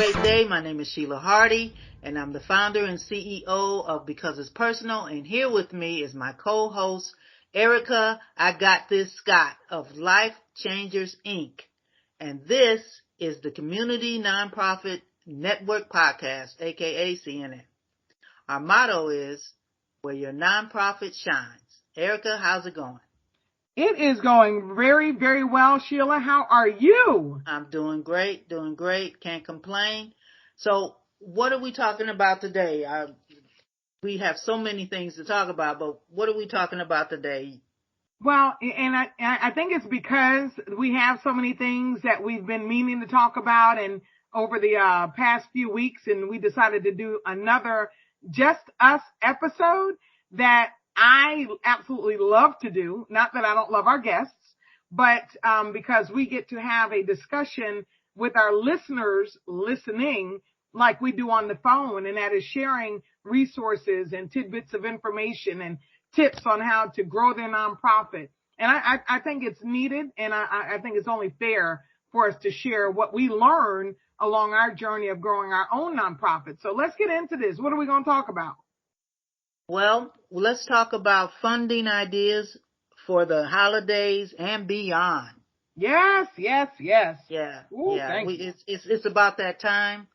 great day. My name is Sheila Hardy, and I'm the founder and CEO of Because It's Personal. And here with me is my co-host, Ericka, I Got This Scott of Life Changers, Inc. And this is the Community Nonprofit Network Podcast, aka CNN. Our motto is, where your nonprofit shines. Ericka, how's it going? It is going very, very well, Sheila. How are you? I'm doing great. Can't complain. So what are we talking about today? We have so many things to talk about, but what are we talking about today? Well, and I think it's because we have so many things that we've been meaning to talk about and over the past few weeks, and we decided to do another Just Us episode that I absolutely love to do. Not that I don't love our guests, but because we get to have a discussion with our listeners listening like we do on the phone, and that is sharing resources and tidbits of information and tips on how to grow their nonprofit. And I think it's needed, and I think it's only fair for us to share what we learn along our journey of growing our own nonprofit. So let's get into this. What are we going to talk about? Well, let's talk about funding ideas for the holidays and beyond. Yes. Yeah. Ooh, yeah. It's about that time,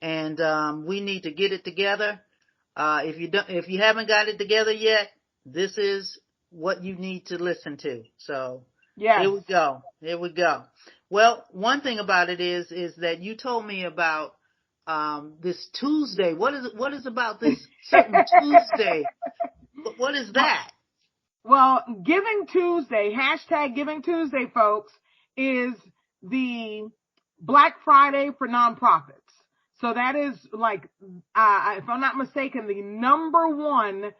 and we need to get it together. If you haven't got it together yet, this is what you need to listen to. So yes. Here we go. Well, one thing about it is that you told me about this Tuesday. What is about this certain Tuesday? What is that? Well, Giving Tuesday, hashtag Giving Tuesday, folks, is the Black Friday for nonprofits. So that is like, if I'm not mistaken, the number one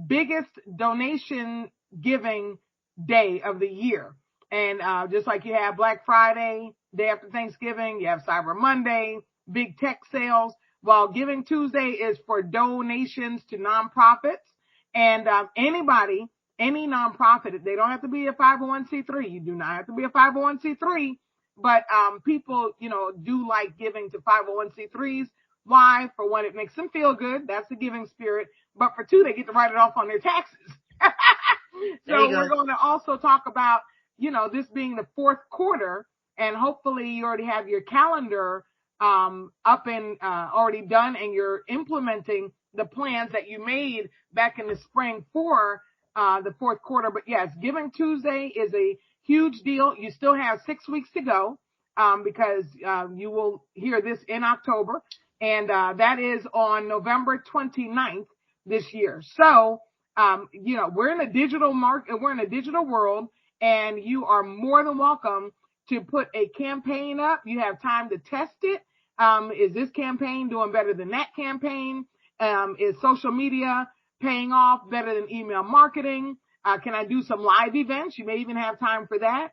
biggest donation giving day of the year. And just like you have Black Friday, day after Thanksgiving, you have Cyber Monday, big tech sales, while Giving Tuesday is for donations to nonprofits. And anybody, any nonprofit, they don't have to be a 501c3. You do not have to be a 501c3, but people, do like giving to 501c3s. Why? For one, it makes them feel good. That's the giving spirit. But for two, they get to write it off on their taxes. So we're going to also talk about, this being the fourth quarter, and hopefully you already have your calendar up and already done, and you're implementing the plans that you made back in the spring for the fourth quarter. But yes, Giving Tuesday is a huge deal. You still have 6 weeks to go because you will hear this in October, and that is on November 29th this year. So, we're in a digital we're in a digital world, and you are more than welcome to put a campaign up. You have time to test it. Is this campaign doing better than that campaign? Is social media paying off better than email marketing? Can I do some live events? You may even have time for that.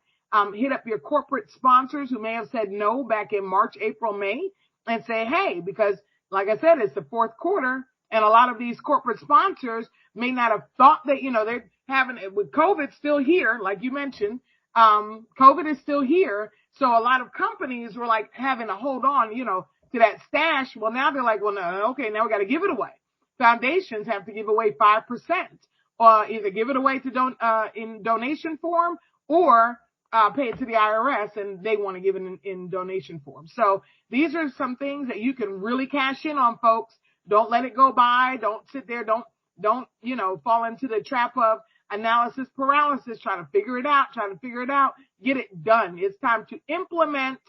Hit up your corporate sponsors who may have said no back in March, April, May, and say, hey, because like I said, it's the fourth quarter, and a lot of these corporate sponsors may not have thought that, they're having it with COVID still here, like you mentioned. COVID is still here. So a lot of companies were like having to hold on, to that stash. Well, now they're like, well, no, okay, now we got to give it away. Foundations have to give away 5%, or either give it away to in donation form, or pay it to the IRS, and they want to give it in donation form. So these are some things that you can really cash in on, folks. Don't let it go by. Don't sit there. Don't fall into the trap of analysis paralysis, trying to figure it out, get it done. It's time to implement.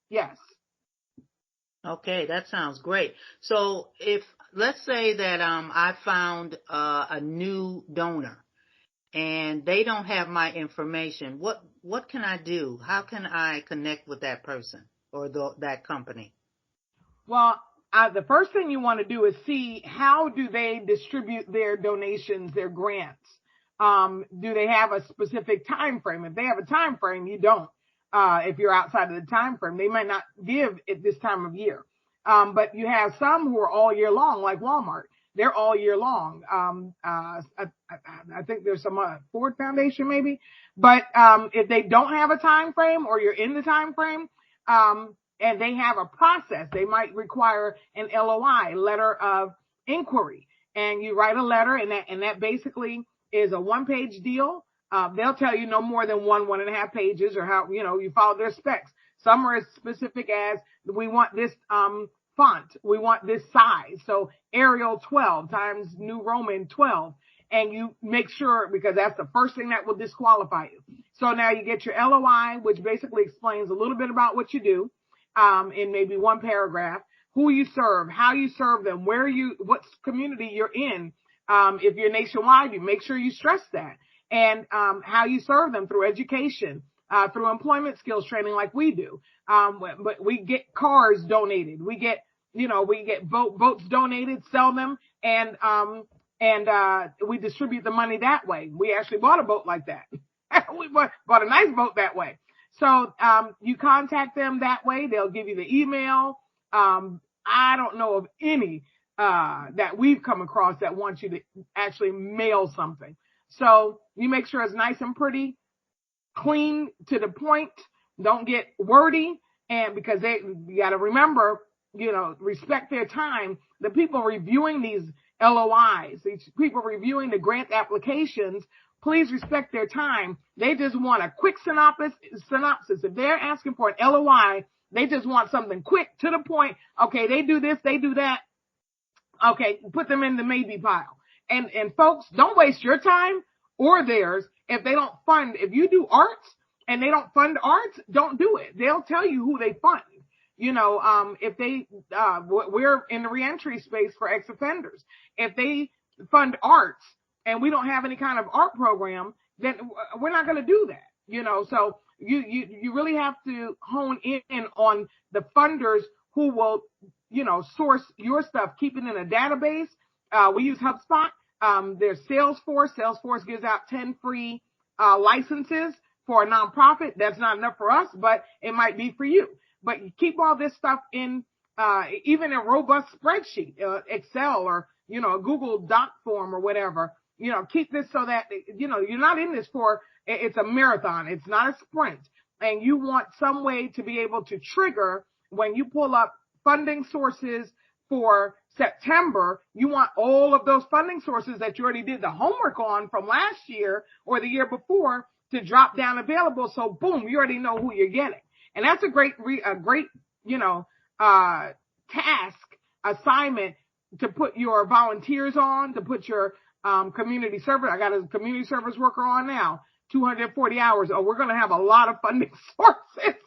Yes. Okay, that sounds great. So let's say that I found a new donor and they don't have my information, what can I do? How can I connect with that person or that company? Well, the first thing you want to do is see how do they distribute their donations, their grants. Do they have a specific time frame? If they have a time frame, you don't. If you're outside of the time frame, they might not give at this time of year. But you have some who are all year long, like Walmart. They're all year long. I think there's some Ford Foundation maybe. But if they don't have a time frame, or you're in the time frame, and they have a process. They might require an LOI, letter of inquiry, and you write a letter, and that basically is a 1-page deal. They'll tell you no more than 1.5 pages, or how, you follow their specs. Some are as specific as, we want this font, we want this size, so Arial 12 times New Roman 12, and you make sure, because that's the first thing that will disqualify you. So now you get your LOI, which basically explains a little bit about what you do, in maybe 1 paragraph, who you serve, how you serve them, what community you're in. If you're nationwide, you make sure you stress that, and how you serve them through education, through employment skills training like we do. But we get cars donated. We get boats donated, sell them, and we distribute the money that way. We actually bought a boat like that. We bought a nice boat that way. So you contact them that way. They'll give you the email. I don't know of any that we've come across that want you to actually mail something. So you make sure it's nice and pretty, clean, to the point. Don't get wordy, and because you got to remember, respect their time. The people reviewing these LOIs, these people reviewing the grant applications, please respect their time. They just want a quick synopsis. If they're asking for an LOI, they just want something quick, to the point. Okay, they do this, they do that. Okay, put them in the maybe pile. And folks, don't waste your time or theirs if they don't fund. If you do arts and they don't fund arts, don't do it. They'll tell you who they fund. If they, we're in the reentry space for ex-offenders. If they fund arts and we don't have any kind of art program, then we're not going to do that. So you really have to hone in on the funders who will, source your stuff, keep it in a database. We use HubSpot. There's Salesforce. Salesforce gives out 10 free licenses for a nonprofit. That's not enough for us, but it might be for you. But you keep all this stuff in, even a robust spreadsheet, Excel, or, a Google Doc form or whatever. Keep this so that, you're not in this for, it's a marathon. It's not a sprint. And you want some way to be able to trigger when you pull up funding sources for September. You want all of those funding sources that you already did the homework on from last year or the year before to drop down available. So boom, you already know who you're getting. And that's a great task assignment to put your volunteers on, to put your community service. I got a community service worker on now, 240 hours. Oh, we're going to have a lot of funding sources.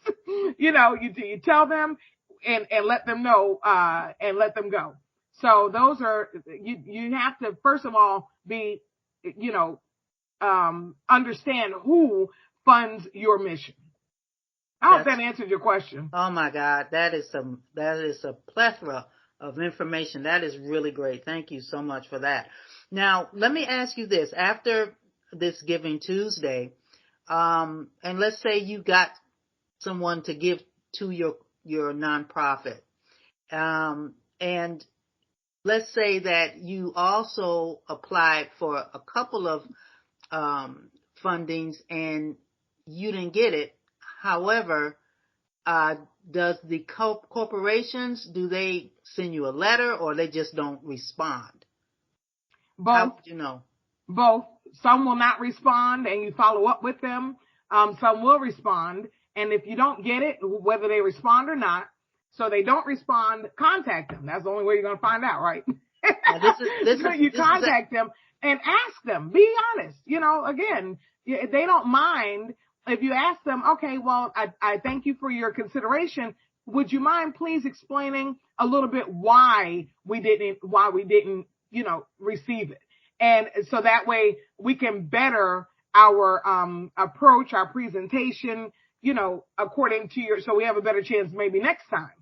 You tell them and let them know, and let them go. So those are, you have to, first of all, be, understand who funds your mission. I hope that answered your question. Oh my God. That is a plethora of information. That is really great. Thank you so much for that. Now, let me ask you this. After this Giving Tuesday, and let's say you got someone to give to your nonprofit, and let's say that you also applied for a couple of fundings and you didn't get it. However, does the corporations, do they send you a letter, or they just don't respond? Both. How would you know? Both. Some will not respond and you follow up with them. Some will respond. And if you don't get it, whether they respond or not, so they don't respond, contact them. That's the only way you're going to find out, right? You contact them and ask them. Be honest. Again, they don't mind if you ask them, okay, well, I thank you for your consideration. Would you mind please explaining a little bit why we didn't, receive it? And so that way we can better our approach, our presentation, according to so we have a better chance maybe next time.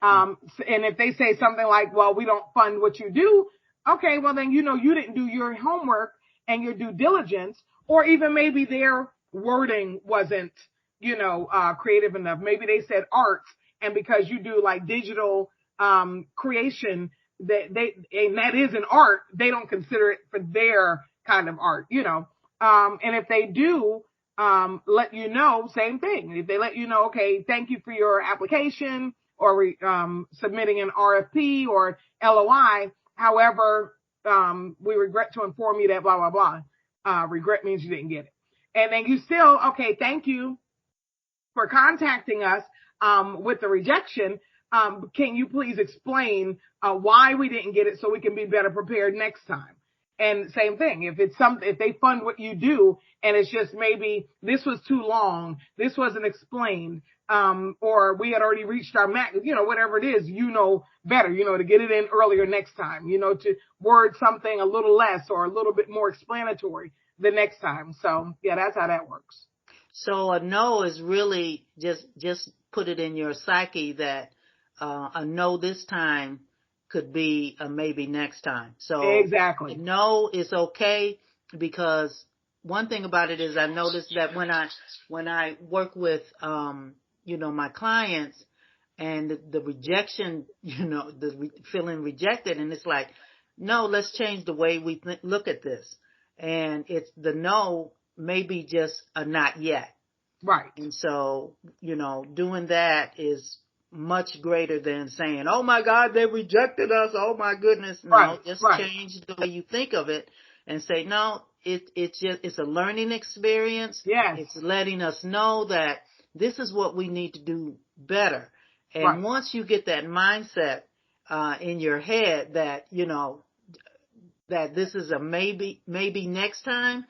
And if they say something like, well, we don't fund what you do. Okay, well then, you didn't do your homework and your due diligence, or even maybe their wording wasn't, creative enough. Maybe they said arts, and because you do like digital, creation, and that is an art, they don't consider it for their kind of art, and if they do, let you know, same thing. If they let you know, okay, thank you for your application, or submitting an RFP or LOI. However, we regret to inform you that blah, blah, blah. Regret means you didn't get it. And then you still, okay, thank you for contacting us with the rejection. Can you please explain why we didn't get it so we can be better prepared next time? And same thing, if they fund what you do and it's just maybe this was too long, this wasn't explained, or we had already reached our max, whatever it is, better, to get it in earlier next time, to word something a little less or a little bit more explanatory the next time. So yeah, that's how that works. So a no is really just put it in your psyche that a no this time could be a maybe next time. So exactly, a no is okay, because one thing about it is I noticed that when I work with my clients, and the rejection, feeling rejected, and it's like, no, let's change the way we look at this, and it's the no maybe just a not yet. Right. And so, doing that is much greater than saying, oh my God, they rejected us. Oh my goodness. No, right. Just right. change the way you think of it and say, no, it's a learning experience. Yes. It's letting us know that this is what we need to do better. And right. once you get that mindset, in your head that, that this is a maybe next time,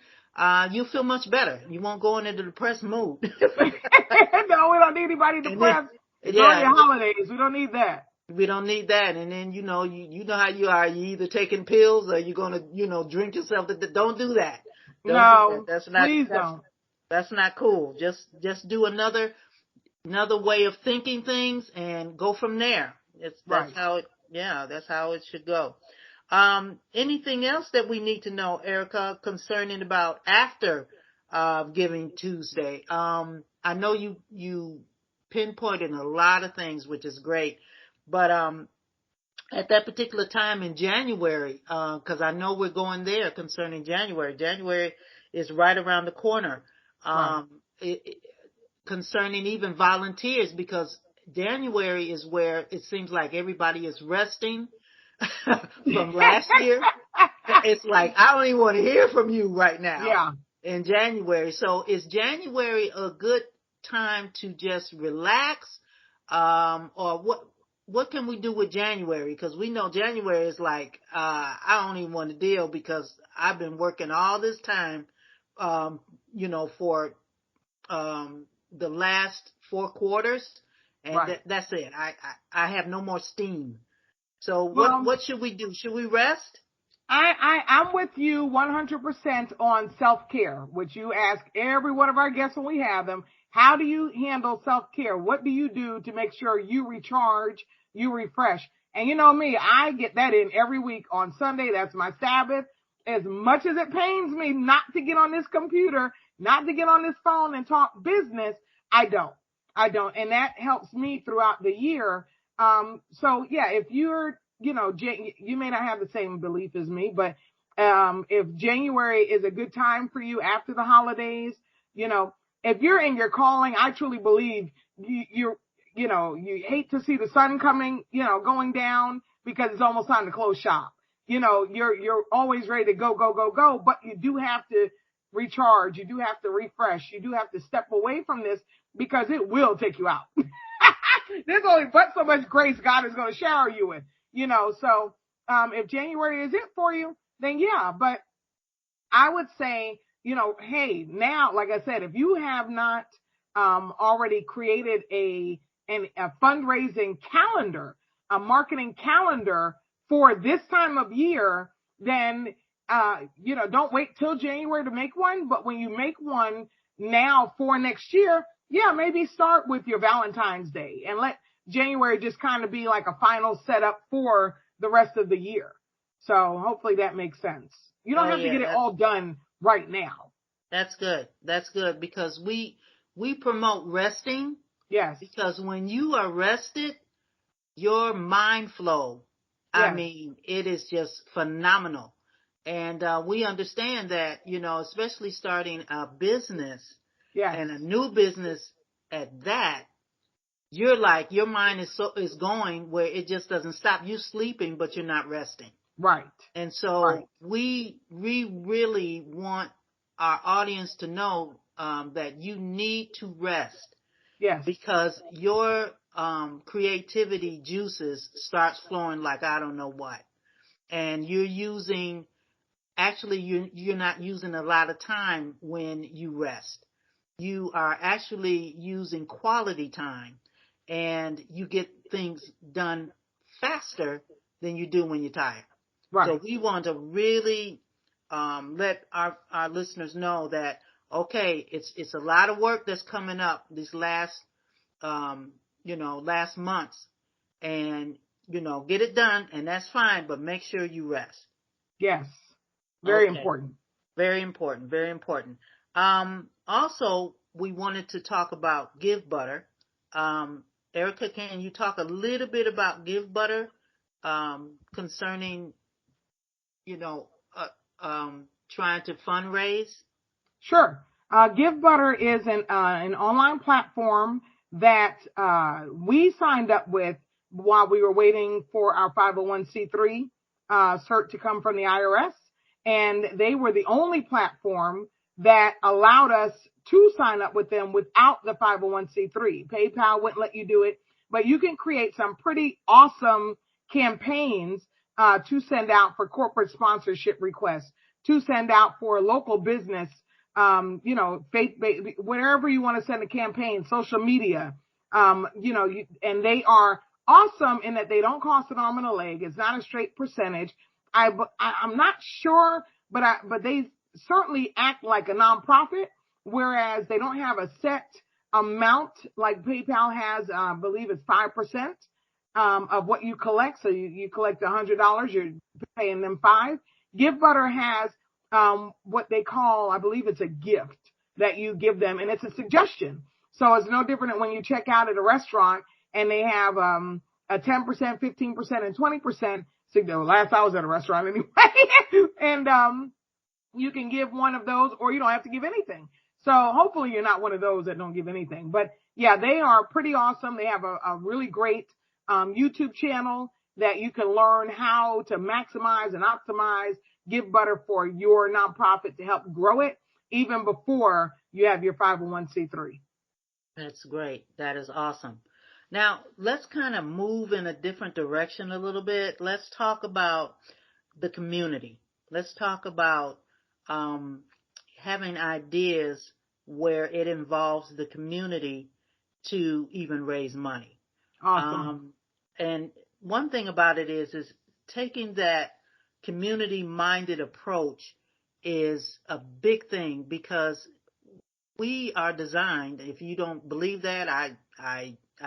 you'll feel much better. You won't go into the depressed mood. No, we don't need anybody depressed. It's on your holidays. We don't need that. We don't need that. And then, you know how you are. You either taking pills or you're going to, drink yourself. Don't do that. Don't do that. That's not, please don't. That's not cool. Just do another way of thinking things and go from there. That's how it should go. Anything else that we need to know, Ericka, concerning about after Giving Tuesday? I know you pinpointed a lot of things, which is great, but at that particular time in January, because I know we're going there concerning January. January is right around the corner. Concerning even volunteers, because January is where it seems like everybody is resting from last year. It's like, I don't even want to hear from you right now. Yeah. In January. So is January a good time to just relax? Or what can we do with January? Because we know January is like, I don't even want to deal, because I've been working all this time, for the last 4 quarters, and that's it. I have no more steam. So what should we do? Should we rest? I'm with you 100% on self-care, which you ask every one of our guests when we have them. How do you handle self-care? What do you do to make sure you recharge, you refresh? And you know me, I get that in every week on Sunday. That's my Sabbath. As much as it pains me not to get on this computer, not to get on this phone and talk business, I don't. And that helps me throughout the year. So yeah, if you're, you may not have the same belief as me, but if January is a good time for you after the holidays, if you're in your calling, I truly believe you hate to see the sun going down, because it's almost time to close shop. You're always ready to go, but you do have to recharge. You do have to refresh. You do have to step away from this, because it will take you out. There's only but so much grace God is going to shower you with, so, if January is it for you, then yeah, but I would say, hey, now, like I said, if you have not, already created a fundraising calendar, a marketing calendar for this time of year, then, don't wait till January to make one. But when you make one now for next year, yeah, maybe start with your Valentine's Day and let January just kind of be like a final setup for the rest of the year. So hopefully that makes sense. You don't have to get it all done right now. That's good. That's good, because we promote resting. Yes. Because when you are rested, your mind flow, I mean, it is just phenomenal. And we understand that, especially starting a business, Yes. And a new business at that, you're like, your mind is going where it just doesn't stop. You're sleeping, but you're not resting. Right. And Right. so we really want our audience to know that you need to rest. Yes. Because your creativity juices starts flowing like I don't know what. And you're not using a lot of time when you rest. You are actually using quality time, and you get things done faster than you do when you're tired. So Right. we want to really let our listeners know that, okay, it's a lot of work that's coming up these last last months, and get it done, and that's fine, but make sure you rest. Yes. Very Okay. important. Very important, very important. Also, we wanted to talk about Give Butter. Ericka, can you talk a little bit about Give Butter concerning, you know, uh, trying to fundraise? Sure. Give Butter is an online platform that we signed up with while we were waiting for our 501c3 cert to come from the IRS. And they were the only platform that allowed us to sign up with them without the 501c3. PayPal wouldn't let you do it, but you can create some pretty awesome campaigns to send out for corporate sponsorship requests, to send out for local business, faith, wherever you want to send a campaign, social media, and they are awesome in that they don't cost an arm and a leg. It's not a straight percentage. I'm not sure, but they certainly act like a nonprofit, whereas they don't have a set amount like PayPal has. I believe it's 5% of what you collect. So you collect $100, you're paying them $5. Give Butter has what they call, I believe it's a gift that you give them, and it's a suggestion. So it's no different than when you check out at a restaurant and they have a 10%, 15%, and 20%. Last I was at a restaurant anyway, and you can give one of those, or you don't have to give anything. So hopefully you're not one of those that don't give anything. But yeah, they are pretty awesome. They have a really great YouTube channel that you can learn how to maximize and optimize Give Butter for your nonprofit to help grow it even before you have your 501c3. That's great. That is awesome. Now, let's kind of move in a different direction a little bit. Let's talk about the community. Let's talk about having ideas where it involves the community to even raise money. Awesome. And one thing about it is taking that community-minded approach is a big thing, because we are designed, if you don't believe that, I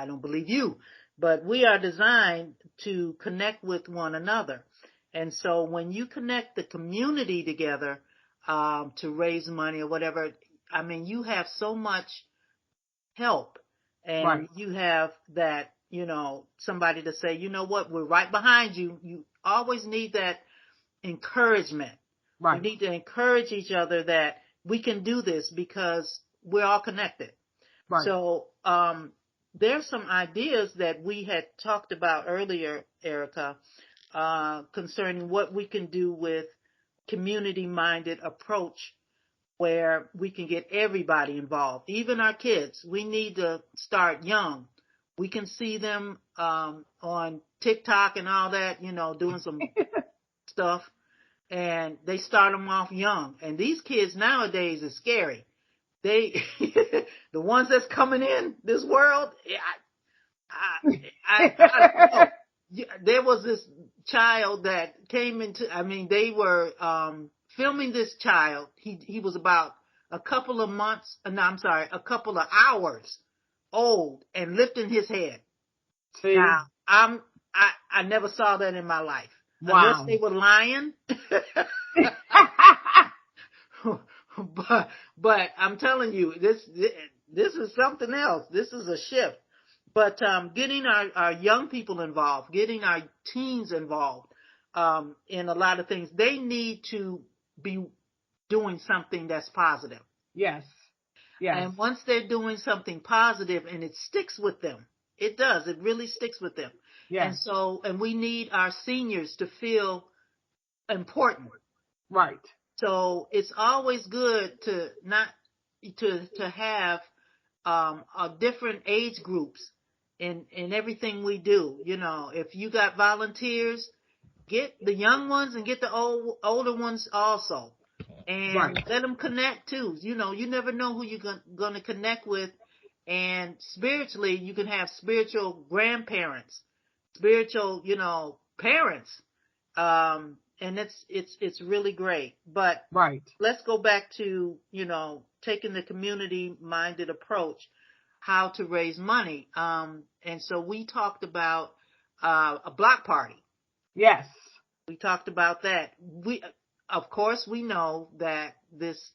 don't believe you, but we are designed to connect with one another. And so when you connect the community together to raise money or whatever, I mean, you have so much help, Right. and you have that, somebody to say, you know what, we're right behind you. You always need that encouragement. Right. We need to encourage each other that we can do this because we're all connected. Right. So there's some ideas that we had talked about earlier, Ericka, concerning what we can do with community-minded approach, where we can get everybody involved, even our kids. We need to start young. We can see them on TikTok and all that, doing some stuff, and they start them off young. And these kids nowadays are scary. They, the ones that's coming in this world, I don't know. There was this child that came into, they were filming this child. He was about a couple of hours old, and lifting his head. See? Now, I never saw that in my life. Wow. Unless they were lying. But I'm telling you, this is something else. This is a shift. But getting our young people involved, getting our teens involved in a lot of things, they need to be doing something that's positive. Yes. Yes. And once they're doing something positive and it sticks with them, it does. It really sticks with them. Yes. And we need our seniors to feel important. Right. So it's always good to not to have different age groups in everything we do. You know, if you got volunteers, get the young ones and get the older ones also, and let them connect too. You know, you never know who you're going to connect with, and spiritually, you can have spiritual grandparents, spiritual, parents, and it's really great. But let's go back to taking the community minded approach, how to raise money. And so we talked about a block party. Yes. We talked about that. Of course, we know that this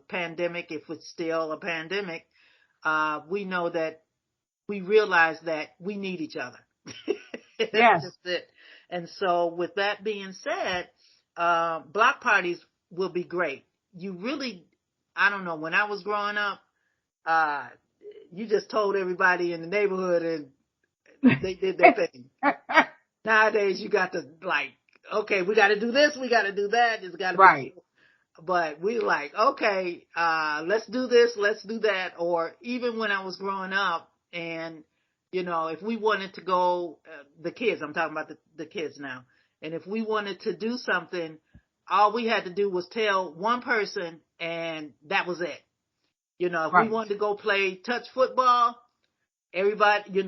pandemic, if it's still a pandemic, we know that we realize that we need each other. That's yes. just it. And so with that being said, block parties will be great. You really, I don't know, when I was growing up, you just told everybody in the neighborhood and they did their thing. Nowadays, you got to okay, we got to do this, we got to do that. It's got to be. But we okay, let's do this, let's do that. Or even when I was growing up, and if we wanted to go, the kids, I'm talking about the kids now. And if we wanted to do something, all we had to do was tell one person, and that was it. If we wanted to go play touch football, everybody,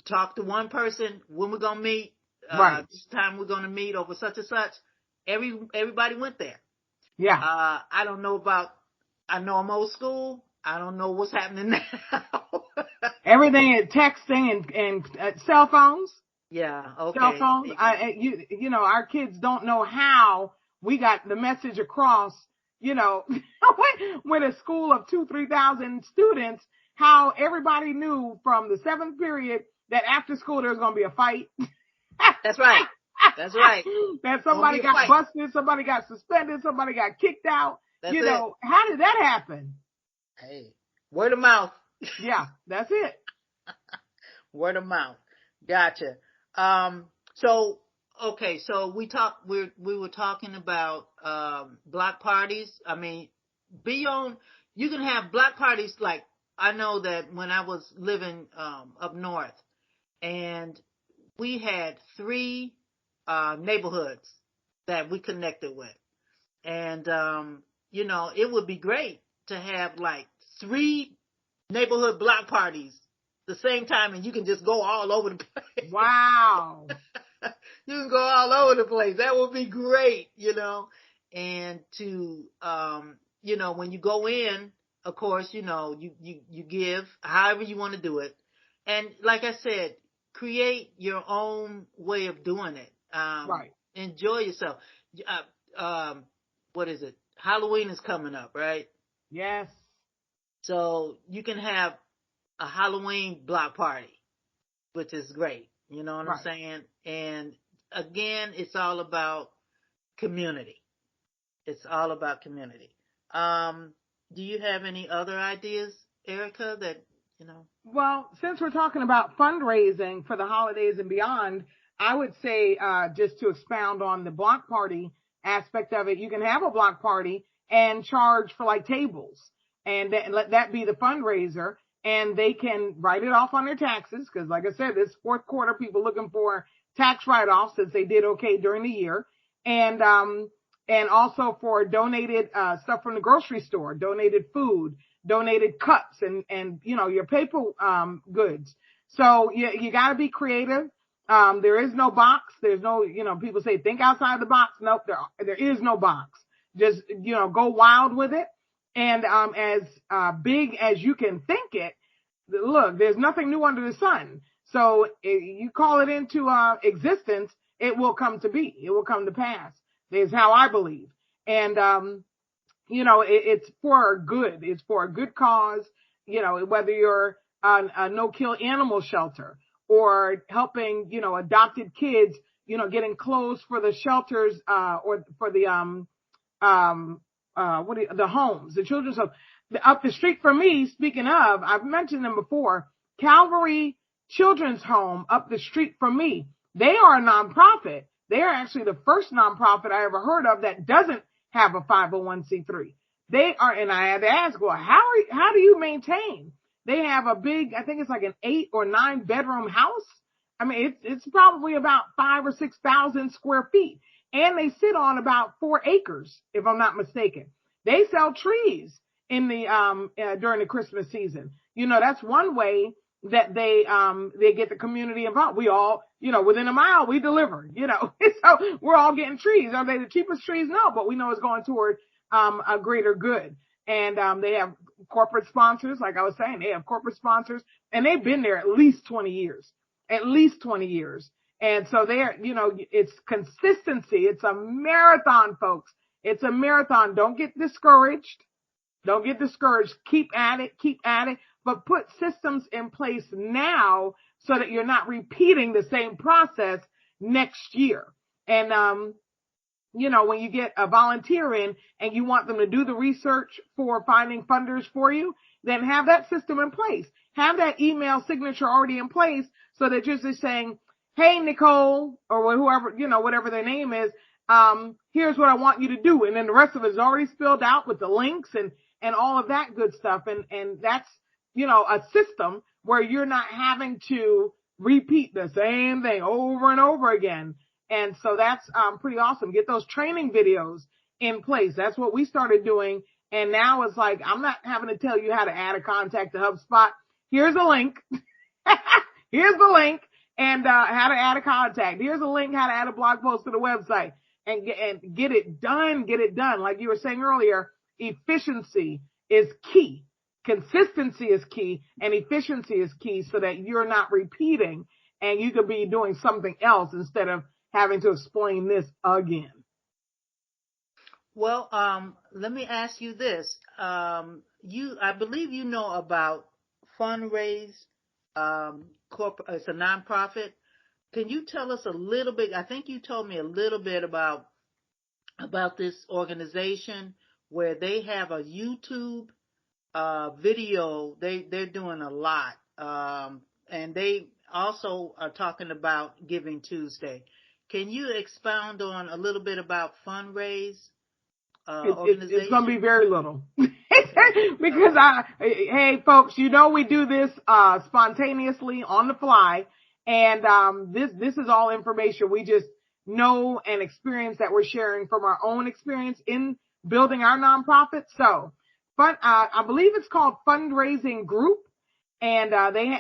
talk to one person, when we're going to meet, this time we're going to meet over such and such. Everybody went there. Yeah. I don't know I know I'm old school. I don't know what's happening now. Everything is texting and cell phones. Yeah. Okay. Cell phones. Our kids don't know how we got the message across, with a school of 2,000-3,000 students, how everybody knew from the 7th period that after school there's going to be a fight. That's right. That's right. That somebody got busted, somebody got suspended, somebody got kicked out. How did that happen? Hey, word of mouth. Yeah, that's it. Word of mouth. Gotcha. So we were talking about block parties. I mean, you can have block parties. Like, I know that when I was living up north, and we had 3 neighborhoods that we connected with. And, it would be great to have 3 neighborhood block parties the same time, and you can just go all over the place. Wow. You can go all over the place. That would be great, and to, when you go in, of course, you give however you want to do it. And like I said, create your own way of doing it. Enjoy yourself. What is it? Halloween is coming up, right? Yes. So you can have a Halloween block party, which is great. You know what I'm saying? And again, it's all about community. It's all about community. Do you have any other ideas, Ericka, that, Well, since we're talking about fundraising for the holidays and beyond, I would say, just to expound on the block party aspect of it, you can have a block party and charge for tables, and let that be the fundraiser, and they can write it off on their taxes. Cause like I said, this 4th quarter, people looking for tax write-offs since they did okay during the year. And also for donated, stuff from the grocery store, donated food, donated cups and your paper, goods. So you gotta be creative. There is no box. There's no, people say think outside the box. Nope, there is no box. Just, go wild with it. And, as big as you can think it, look, there's nothing new under the sun. So if you call it into, existence, it will come to be. It will come to pass. Is how I believe. And, it's for good. It's for a good cause. Whether you're a no-kill animal shelter or helping, adopted kids, getting clothes for the shelters, or for the, the homes, the children's home. up the street from me, speaking of, I've mentioned them before, Calvary Children's Home up the street from me. They are a nonprofit. They are actually the first nonprofit I ever heard of that doesn't have a 501c3. They are, and I had to ask, well, how do you maintain? They have a big, I think it's like an 8 or 9 bedroom house. I mean, it's probably about 5,000 or 6,000 square feet, and they sit on about 4 acres, if I'm not mistaken. They sell trees in the during the Christmas season. That's one way that they get the community involved. We all, within a mile we deliver, so we're all getting trees. Are they the cheapest trees? No, but we know it's going toward a greater good. And they have corporate sponsors, like I was saying, they have corporate sponsors, and they've been there at least 20 years. And so it's consistency. It's a marathon, folks. It's a marathon. Don't get discouraged. Keep at it, but put systems in place now so that you're not repeating the same process next year. And, when you get a volunteer in and you want them to do the research for finding funders for you, then have that system in place. Have that email signature already in place so that you're just saying, hey, Nicole, or whoever, whatever their name is, here's what I want you to do. And then the rest of it is already spelled out with the links and all of that good stuff. And that's, a system where you're not having to repeat the same thing over and over again. And so that's pretty awesome. Get those training videos in place. That's what we started doing. And now it's like, I'm not having to tell you how to add a contact to HubSpot. Here's a link. Here's the link and how to add a contact. Here's a link how to add a blog post to the website and get it done. Get it done. Like you were saying earlier, efficiency is key. Consistency is key, and efficiency is key so that you're not repeating and you could be doing something else instead of having to explain this again. Well, let me ask you this. I believe you know about Fundraise. It's a nonprofit. Can you tell us a little bit? I think you told me a little bit about this organization where they have a YouTube video. They're doing a lot, and they also are talking about Giving Tuesday. Can you expound on a little bit about Fundraise organization? It's going to be very little. Because hey folks, we do this spontaneously on the fly, and this is all information we just know and experience that we're sharing from our own experience in building our nonprofit. So, I believe it's called Fundraising Group, and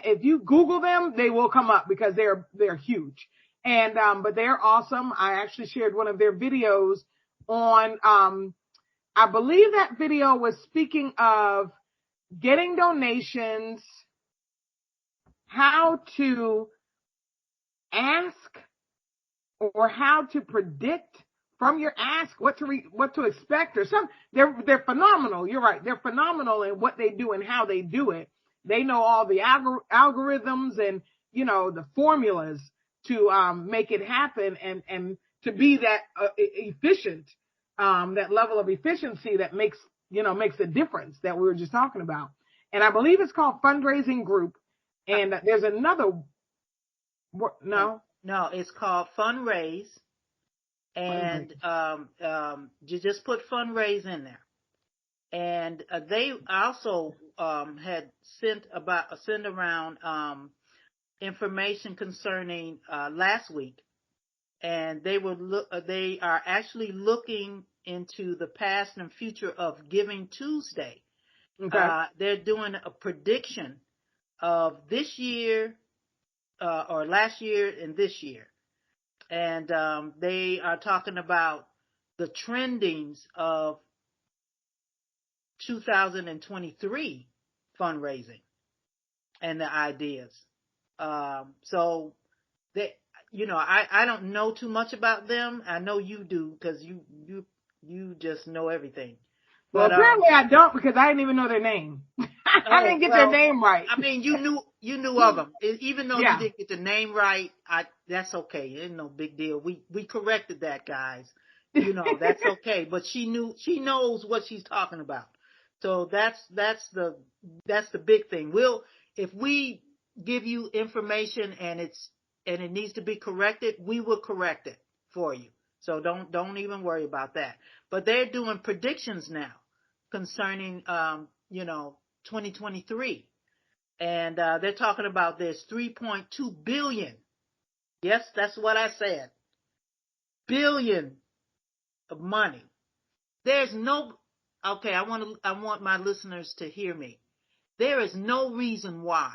if you Google them, they will come up because they're huge, and but they're awesome. I actually shared one of their videos on I believe that video was speaking of getting donations, how to ask or how to predict from your ask what to expect or something. They're phenomenal. You're right. They're phenomenal in what they do and how they do it. They know all the algorithms and, the formulas to make it happen and to be that efficient. That level of efficiency that makes a difference that we were just talking about. And I believe it's called Fundraising Group. And there's another, no, it's called Fundraise. And you just put Fundraise in there. And they also had sent around information concerning last week. And they are actually looking into the past and future of Giving Tuesday. Okay. They're doing a prediction of this year, or last year and this year. And they are talking about the trendings of 2023 fundraising and the ideas. So they, I don't know too much about them. I know you do because you just know everything. Well, apparently I don't because I didn't even know their name. I didn't get their name right. I mean, you knew of them, even though you didn't get the name right. That's okay. It's no big deal. We corrected that, guys. That's okay. But she knows what she's talking about. So that's the big thing. If we give you information and it needs to be corrected, we will correct it for you. So don't even worry about that. But they're doing predictions now concerning 2023, and they're talking about this 3.2 billion. Yes, that's what I said. Billion of money. There's no. Okay, I want my listeners to hear me. There is no reason why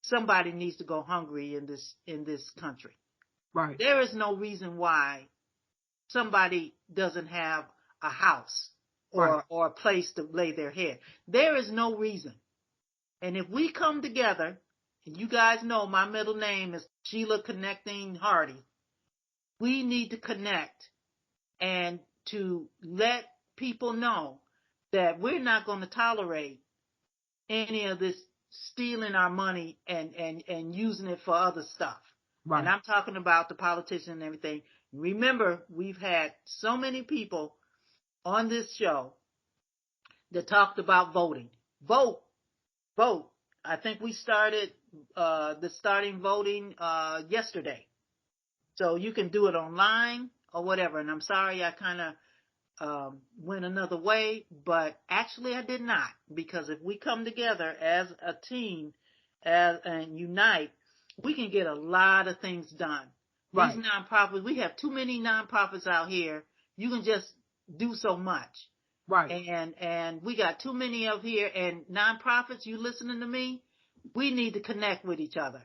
somebody needs to go hungry in this country. Right. There is no reason why somebody doesn't have a house or a place to lay their head. There is no reason. And if we come together, and you guys know my middle name is Sheila Connecting Hardy, we need to connect and to let people know that we're not going to tolerate any of this stealing our money and using it for other stuff. Right. And I'm talking about the politicians and everything. Remember, we've had so many people on this show that talked about voting. Vote. I think we started the starting voting yesterday. So you can do it online or whatever. And I'm sorry I kind of went another way, but actually I did not, because if we come together as a team and unite, we can get a lot of things done. Right. These nonprofits, we have too many nonprofits out here. You can just do so much. Right. And we got too many of here, and nonprofits, you listening to me? We need to connect with each other.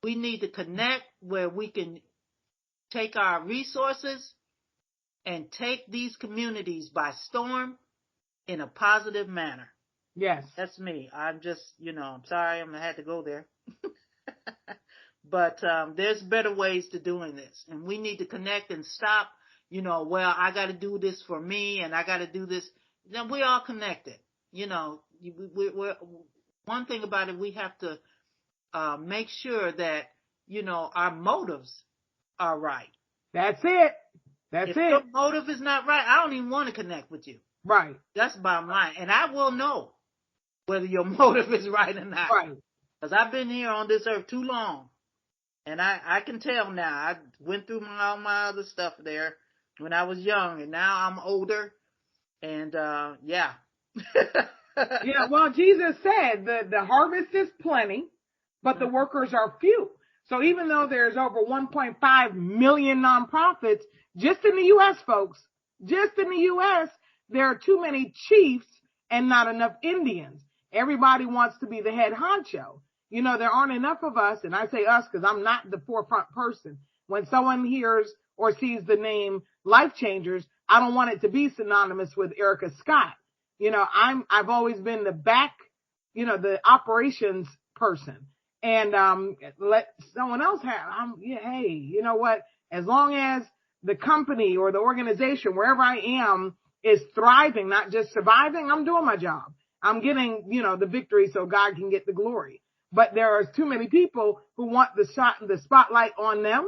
We need to connect where we can take our resources and take these communities by storm in a positive manner. Yes. That's me. I'm just, I'm sorry I had to go there. But there's better ways to doing this. And we need to connect and stop, well, I got to do this for me and I got to do this. Then we're all connected. We're, one thing about it, we have to make sure that, our motives are right. That's it. If your motive is not right, I don't even want to connect with you. Right. That's bottom line. And I will know whether your motive is right or not. Right. Because I've been here on this earth too long. And I can tell now. I went through all my other stuff there when I was young. And now I'm older. And, yeah. Yeah, well, Jesus said the harvest is plenty, but the workers are few. So even though there's over 1.5 million nonprofits, just in the U.S., folks, just in the U.S., there are too many chiefs and not enough Indians. Everybody wants to be the head honcho. There aren't enough of us, and I say us because I'm not the forefront person. When someone hears or sees the name Life Changers, I don't want it to be synonymous with Ericka Scott. I've always been the back, the operations person. And let someone else have. Hey, you know what? As long as the company or the organization, wherever I am, is thriving, not just surviving, I'm doing my job. I'm getting, the victory so God can get the glory. But there are too many people who want the spotlight on them,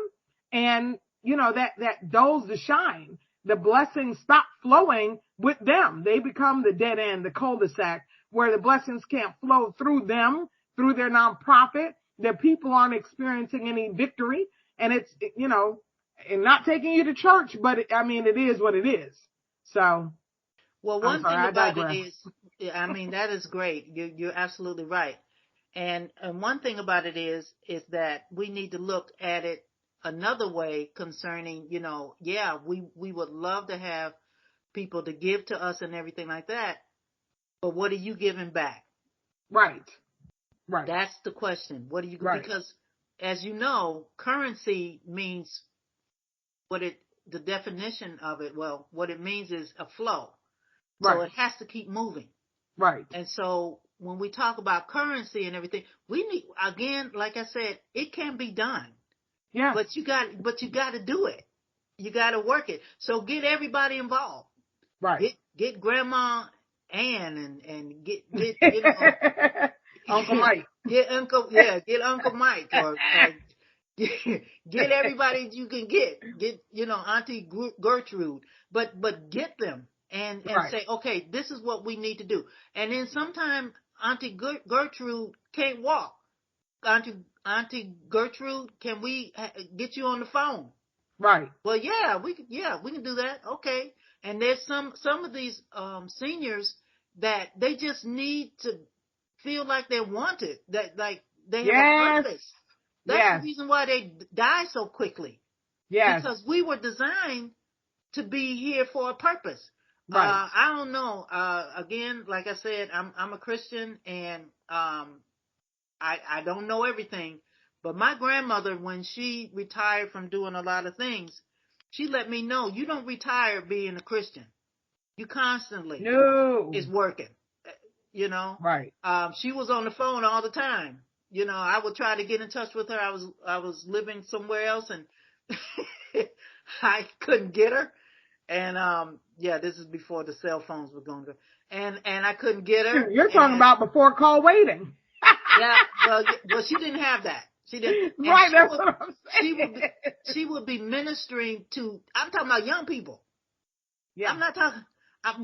and that dulls the shine. The blessings stop flowing with them. They become the dead end, the cul-de-sac, where the blessings can't flow through them, through their nonprofit. The people aren't experiencing any victory. And it's, and not taking you to church, but it is what it is. So. Well, one thing about it is, that is great. You're absolutely right. And one thing about it is that we need to look at it another way concerning, we would love to have people to give to us and everything like that. But what are you giving back? Right. Right. That's the question. What are you, right. Because as you know, currency means the definition of it, well, what it means is a flow. Right. So it has to keep moving. Right. And so when we talk about currency and everything, we need, again, like I said, it can be done. Yeah. But you got to do it. You got to work it. So get everybody involved. Right. Get Grandma Ann and get Uncle Mike. Get Uncle Mike or get everybody you can get. Get Auntie Gertrude, but get them. and Right. say, okay, this is what we need to do. And then sometimes Auntie Gertrude can't walk. Auntie Gertrude, can we get you on the phone? Right. Well, we can do that. Okay. And there's some of these seniors that they just need to feel like they're wanted, that like they have a purpose. That's the reason why they die so quickly. Yes. Because we were designed to be here for a purpose. Right. I don't know. Again, like I said, I'm a Christian, and I don't know everything. But my grandmother, when she retired from doing a lot of things, she let me know, you don't retire being a Christian. You constantly is working, you know. Right. She was on the phone all the time. You know, I would try to get in touch with her. I was living somewhere else, and I couldn't get her. And this is before the cell phones were going to. And I couldn't get her. You're talking about before call waiting. Yeah, well, she didn't have that. She didn't. Right, that's what I'm saying. She would be ministering to. I'm talking about young people. Yeah. I'm not talking.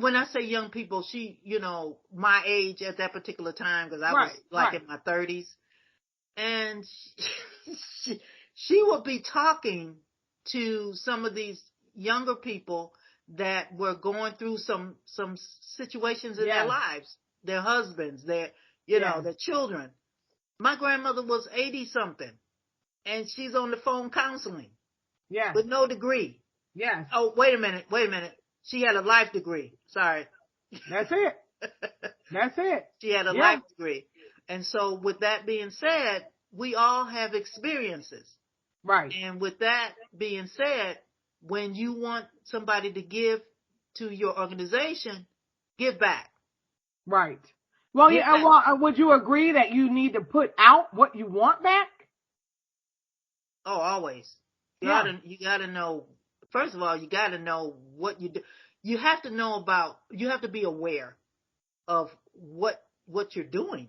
When I say young people, she, you know, my age at that particular time, because I was like in my 30s, and she would be talking to some of these younger people that were going through some situations in their lives, their husbands, their their children. My grandmother was 80 something, and she's on the phone counseling. Yeah. With no degree. Yes. Oh, wait a minute. She had a life degree. Sorry. That's it. That's it. She had a life degree. And so with that being said, we all have experiences. Right. And with that being said, when you want somebody to give to your organization, give back. Right. Well, would you agree that you need to put out what you want back? Oh, always. You gotta know. First of all, you gotta know what you do. You have to know you have to be aware of what you're doing.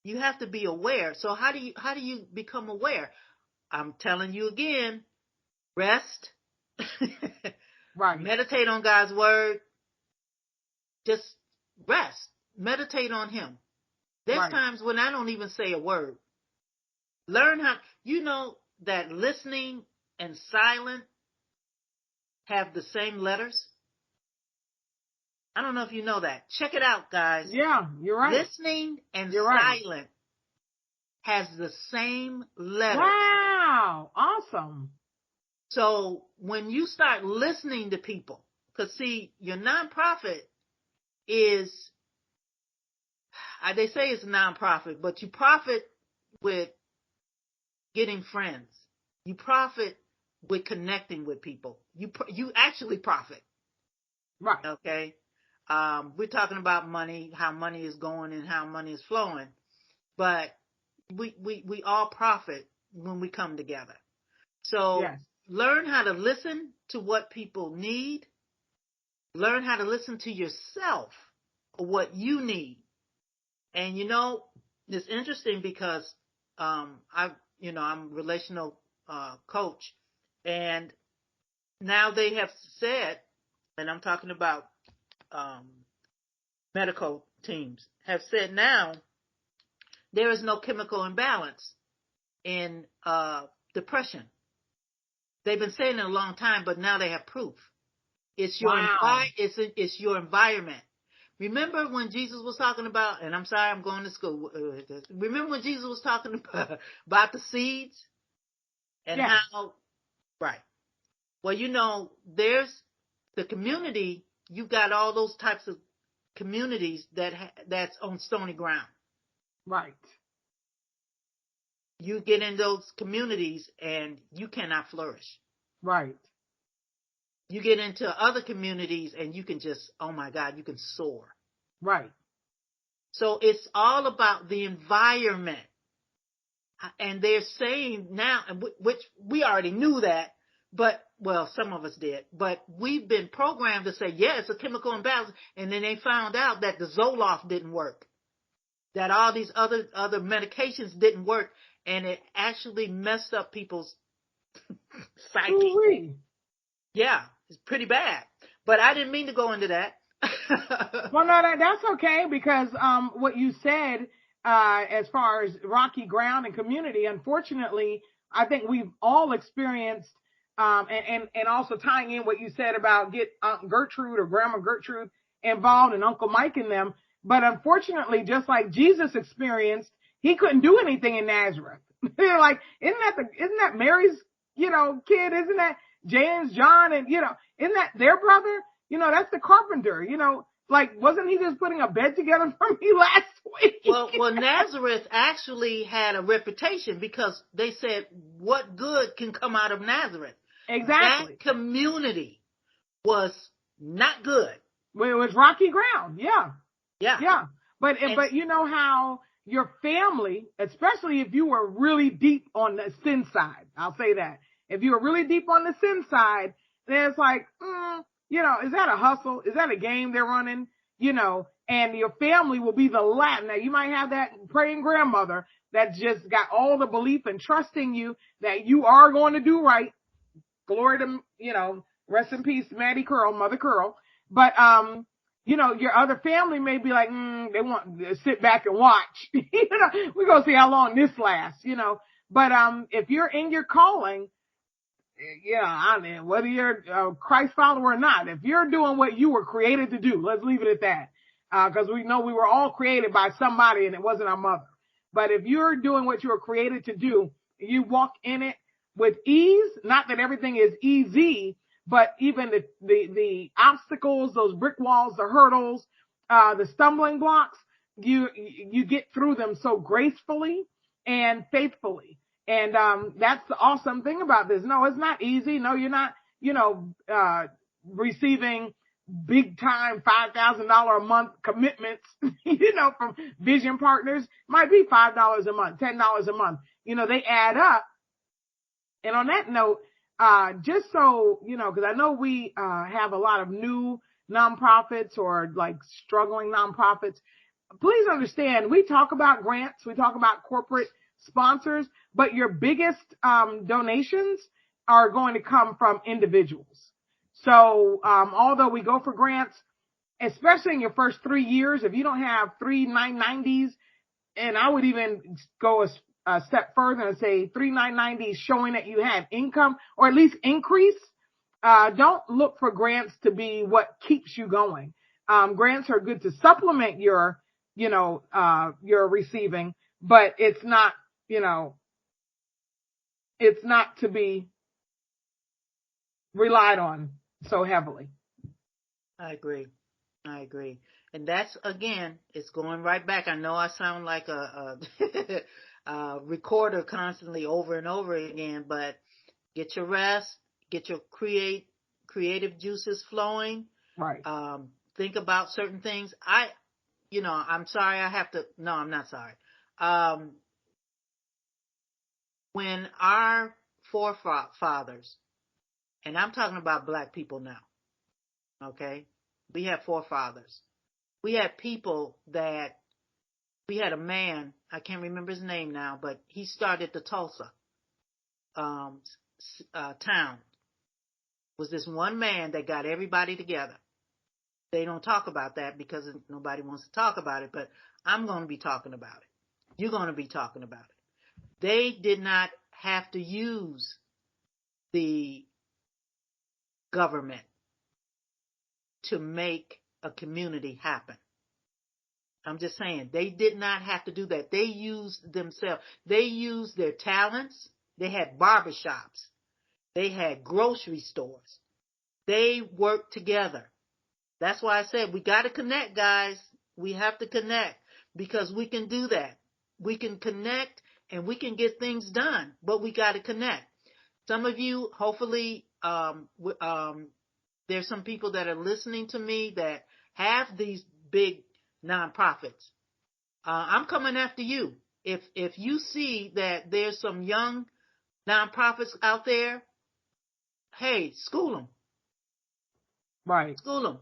You have to be aware. So how do you become aware? I'm telling you again, rest. Right. Meditate on God's word. Just rest. Meditate on him. There's times when I don't even say a word. Learn how, that listening and silent have the same letters. I don't know if you know that. Check it out, guys. Yeah, you're right. Listening and silent has the same letters. Wow. Awesome. So when you start listening to people, because see, your nonprofit is, they say it's a nonprofit, but you profit with getting friends. You profit with connecting with people. You actually profit. Right. Okay. We're talking about money, how money is going and how money is flowing, but we all profit when we come together. So learn how to listen to what people need. Learn how to listen to yourself or what you need. And it's interesting because I'm a relational coach, and now they have said, and I'm talking about medical teams have said now there is no chemical imbalance in depression. They've been saying it a long time, but now they have proof. It's your it's your environment. Remember when Jesus was talking about, and I'm sorry, I'm going to school. Remember when Jesus was talking about the seeds and how, right. Well, there's the community. You've got all those types of communities that's on stony ground. Right. You get in those communities and you cannot flourish. Right. You get into other communities and you can just, oh my God, you can soar. Right. So it's all about the environment. And they're saying now, which we already knew that, but, well, some of us did, but we've been programmed to say, yeah, it's a chemical imbalance. And then they found out that the Zoloft didn't work, that all these other medications didn't work. And it actually messed up people's psyche. Ooh-wee. Yeah, it's pretty bad. But I didn't mean to go into that. Well, no, that's okay, because what you said as far as rocky ground and community, unfortunately, I think we've all experienced, and also tying in what you said about get Aunt Gertrude or Grandma Gertrude involved and Uncle Mike and them. But unfortunately, just like Jesus experienced, he couldn't do anything in Nazareth. They're like, isn't that Mary's, kid? Isn't that James, John, and isn't that their brother? That's the carpenter, like, wasn't he just putting a bed together for me last week? Well, Nazareth actually had a reputation because they said, what good can come out of Nazareth? Exactly. That community was not good. Well, it was rocky ground. Yeah. Yeah. Yeah. But you know how your family, especially if you were really deep on the sin side, I'll say that. If you were really deep on the sin side, then it's like, is that a hustle? Is that a game they're running? And your family will be the last. Now, you might have that praying grandmother that just got all the belief and trust in you that you are going to do right. Glory to, rest in peace, Maddie Curl, Mother Curl. But, your other family may be like, they want to sit back and watch. We're going to see how long this lasts, But, if you're in your calling, whether you're a Christ follower or not, if you're doing what you were created to do, let's leave it at that. Cause we know we were all created by somebody and it wasn't our mother. But if you're doing what you were created to do, you walk in it with ease, not that everything is easy, but even the obstacles, those brick walls, the hurdles, the stumbling blocks, you get through them so gracefully and faithfully. And that's the awesome thing about this. No, it's not easy. No, you're not, receiving big time $5,000 a month commitments, from vision partners. Might be $5 a month, $10 a month. They add up. And on that note, just so, because I know we have a lot of new nonprofits or like struggling nonprofits. Please understand, we talk about grants, we talk about corporate sponsors, but your biggest donations are going to come from individuals. So although we go for grants, especially in your first 3 years, if you don't have 3 990s, and I would even go a step further and say 3 990s showing that you have income or at least increase, don't look for grants to be what keeps you going. Grants are good to supplement your receiving, but it's not, it's not to be relied on so heavily. I agree. And that's, again, it's going right back. I know I sound like a recorder constantly over and over again, but get your rest, get your creative juices flowing. Right. Think about certain things. I'm sorry no, I'm not sorry. When our forefathers, and I'm talking about black people now, okay? We have forefathers. We had people we had a man, I can't remember his name now, but he started the Tulsa town. Was this one man that got everybody together. They don't talk about that because nobody wants to talk about it, but I'm going to be talking about it. You're going to be talking about it. They did not have to use the government to make a community happen. I'm just saying, they did not have to do that. They used themselves. They used their talents. They had barbershops. They had grocery stores. They worked together. That's why I said we got to connect, guys. We have to connect because we can do that. We can connect and we can get things done, but we got to connect. Some of you, hopefully, there's some people that are listening to me that have these big nonprofits. I'm coming after you. If you see that there's some young nonprofits out there, hey, school them. Right. School them.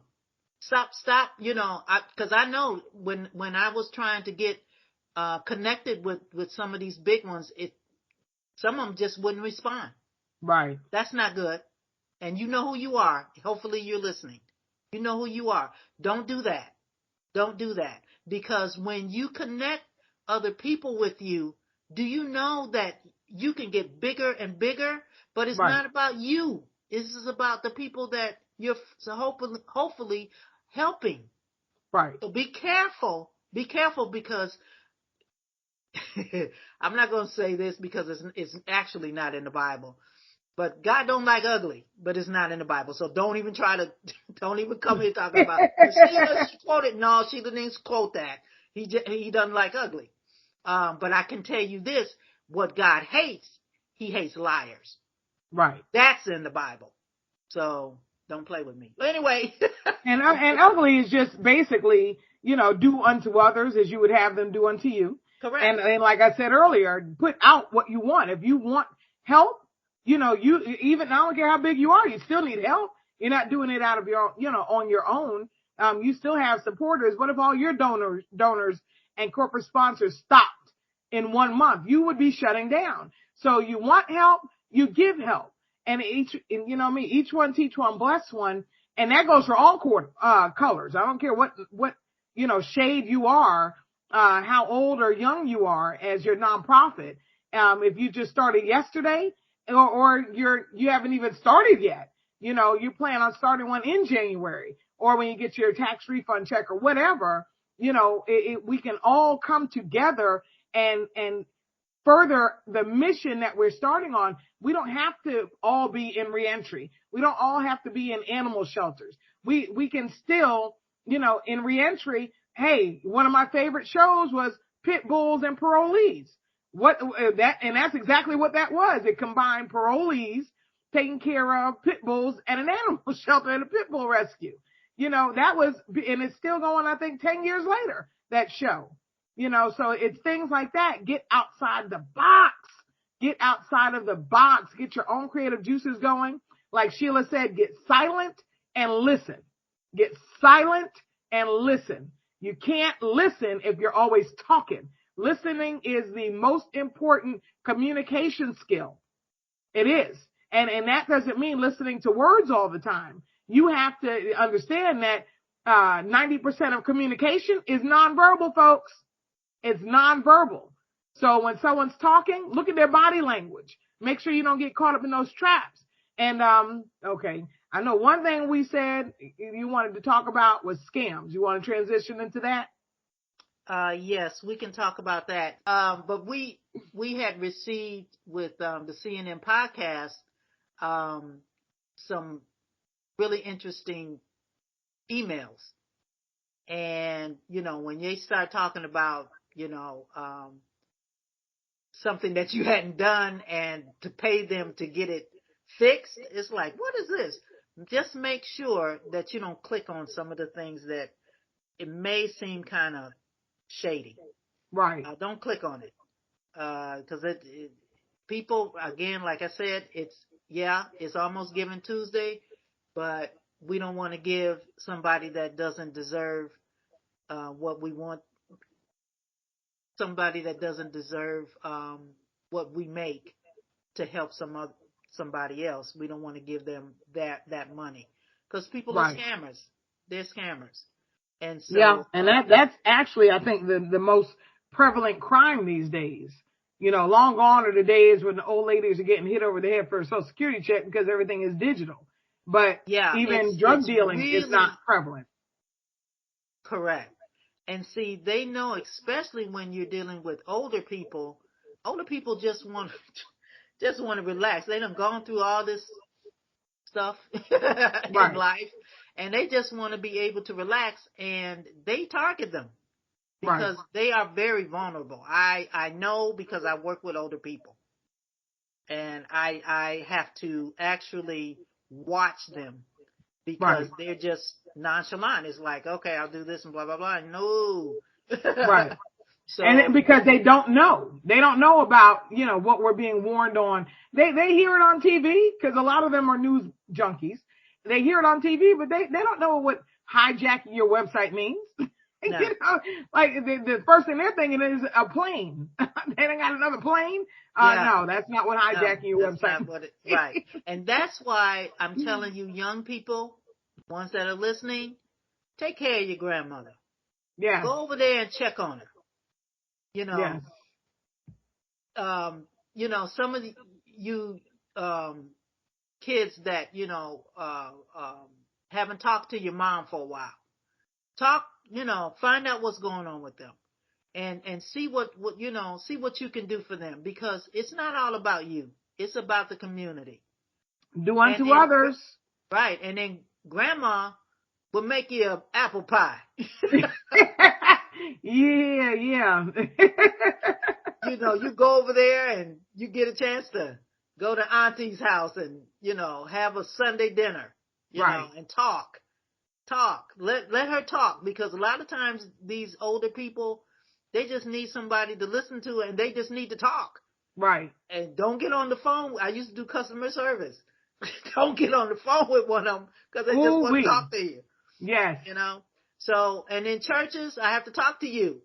Stop, because I know when I was trying to get connected with some of these big ones, some of them just wouldn't respond. Right. That's not good. And you know who you are. Hopefully you're listening. You know who you are. Don't do that. Don't do that. Because when you connect other people with you, do you know that you can get bigger and bigger? But it's Right, not about you. This is about the people that you're hopefully helping. right. So be careful. Be careful because I'm not going to say this because it's actually not in the Bible. But God don't like ugly, but it's not in the Bible. So don't even try to, don't even come here talking about, well, Sheila quoted, no, Sheila didn't quote that. He doesn't like ugly. But I can tell you this, what God hates, he hates liars. Right. That's in the Bible. So don't play with me. But anyway. And ugly is just basically, do unto others as you would have them do unto you. Correct. And like I said earlier, put out what you want. If you want help, you even, I don't care how big you are, you still need help. You're not doing it out of your own, on your own. You still have supporters. What if all your donors and corporate sponsors stopped in 1 month? You would be shutting down. So you want help, you give help. And each one teach one, bless one. And that goes for all colors. I don't care what shade you are, how old or young you are as your nonprofit. If you just started yesterday, or you haven't even started yet, you plan on starting one in January, or when you get your tax refund check or whatever, we can all come together and further the mission that we're starting on. We don't have to all be in reentry. We don't all have to be in animal shelters. We can still, in reentry. Hey, one of my favorite shows was Pit Bulls and Parolees. That's exactly what that was. It combined parolees taking care of pit bulls and an animal shelter and a pit bull rescue. That was, and it's still going, I think, 10 years later, that show. So it's things like that. Get outside the box. Get outside of the box. Get your own creative juices going. Like Sheila said, get silent and listen. Get silent and listen. You can't listen if you're always talking. Listening is the most important communication skill. It is. And that doesn't mean listening to words all the time. You have to understand that 90% of communication is nonverbal, folks. It's nonverbal. So when someone's talking, look at their body language. Make sure you don't get caught up in those traps. And, okay. I know one thing we said you wanted to talk about was scams. You want to transition into that? Yes, we can talk about that. But we had received with the CNN podcast some really interesting emails. And, when they start talking about, something that you hadn't done and to pay them to get it fixed, it's like, what is this? Just make sure that you don't click on some of the things that it may seem kind of shady. Right. Don't click on it. Because people, again, like I said, it's almost Giving Tuesday, but we don't want to give somebody that doesn't deserve what we want, somebody that doesn't deserve what we make to help somebody else. We don't want to give them that money because people are Right. scammers. They're scammers. And so, yeah, and that's actually, I think, the most prevalent crime these days. Long gone are the days when the old ladies are getting hit over the head for a Social Security check because everything is digital. But yeah, even drug dealing really is not prevalent. Correct. And see, they know, especially when you're dealing with older people just want to relax. They done gone through all this stuff in Right. life, and they just want to be able to relax, and they target them because Right. they are very vulnerable. I know because I work with older people, and I have to actually watch them because Right. they're just nonchalant. It's like, okay, I'll do this and blah, blah, blah. No. Right. So, And because they don't know about, what we're being warned on. They hear it on TV because a lot of them are news junkies. They hear it on TV, but they don't know what hijacking your website means. no. Like the first thing they're thinking is a plane. They ain't got another plane. Yeah. No, that's not what hijacking your that's website not what right. And that's why I'm telling you, young people, Ones that are listening, take care of your grandmother. Yes. Go over there and check on her. Yes. Some of you kids that haven't talked to your mom for a while. Talk, find out what's going on with them, and see what see what you can do for them, because it's not all about you. It's about the community. Do unto others. Right, and then grandma will make you an apple pie. Yeah. You go over there and you get a chance to go to auntie's house and, have a Sunday dinner, right. And talk. Let her talk, because a lot of times these older people, they just need somebody to listen to, and they just need to talk. Right. And don't get on the phone. I used to do customer service. Don't get on the phone with one of them, because they just want to talk to you. Yes. So, and in churches, I have to talk to you.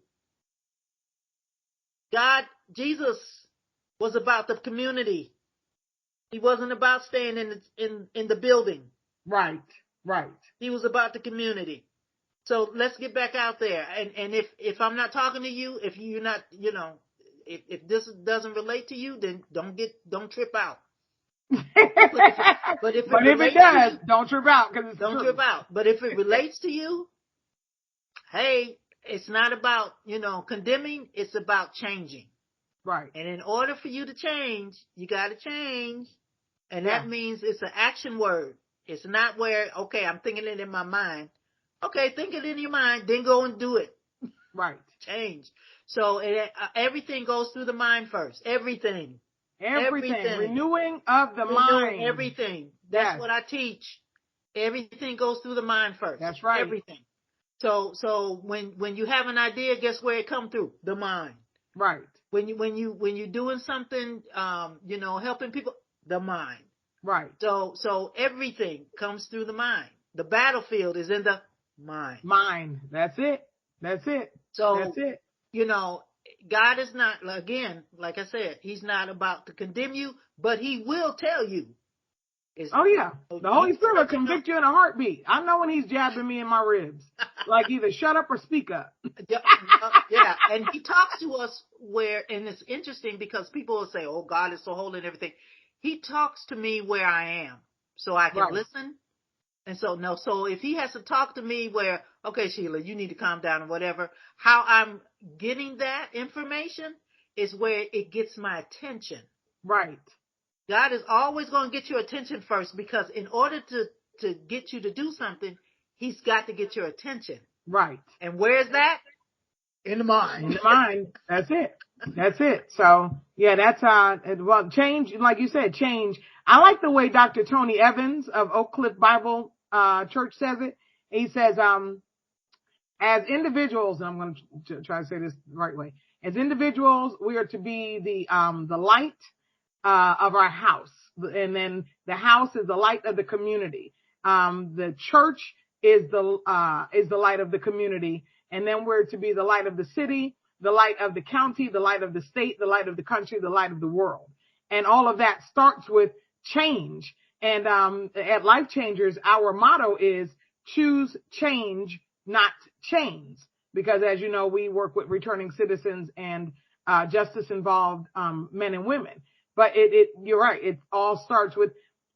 Jesus was about the community. He wasn't about staying in the building. Right. He was about the community. So let's get back out there. And if I'm not talking to you, if you're not, if this doesn't relate to you, then don't trip out. But if it does, don't trip out, because don't trip out. But if it relates to you, hey, it's not about, condemning. It's about changing. Right. And in order for you to change, you got to change. And that means it's an action word. It's not where, okay, I'm thinking it in my mind. Okay, think it in your mind, then go and do it. Right. Change. So everything goes through the mind first. Everything. Renewing of the mind. Everything. That's what I teach. Everything goes through the mind first. That's right. Everything. So when you have an idea, guess where it come through? The mind. Right. When you're doing something, helping people, the mind. Right. So everything comes through the mind. The battlefield is in the mind. That's it. So that's it. God is not, again, like I said, He's not about to condemn you, but He will tell you. Oh yeah, the Holy Spirit will convict you in a heartbeat. I know when He's jabbing me in my ribs, like either shut up or speak up. Yeah, and He talks to us and it's interesting because people will say, "Oh, God is so holy and everything." He talks to me where I am, so I can listen. And so if He has to talk to me where, okay, Sheila, you need to calm down or whatever, how I'm getting that information is where it gets my attention. Right. God is always going to get your attention first, because in order to get you to do something, He's got to get your attention. Right. And where's that? In the mind. In the mind. That's it. So, yeah, that's change, like you said, change. I like the way Dr. Tony Evans of Oak Cliff Bible Church says it. He says, as individuals, and I'm going to try to say this the right way. As individuals, we are to be the light of our house, and then the house is the light of the community. The church is the light of the community, and then we're to be the light of the city, the light of the county, the light of the state, the light of the country, the light of the world. And all of that starts with change. And at Life Changers, our motto is choose change, not chains. Because as you know, we work with returning citizens and justice involved men and women. But you're right. It all starts with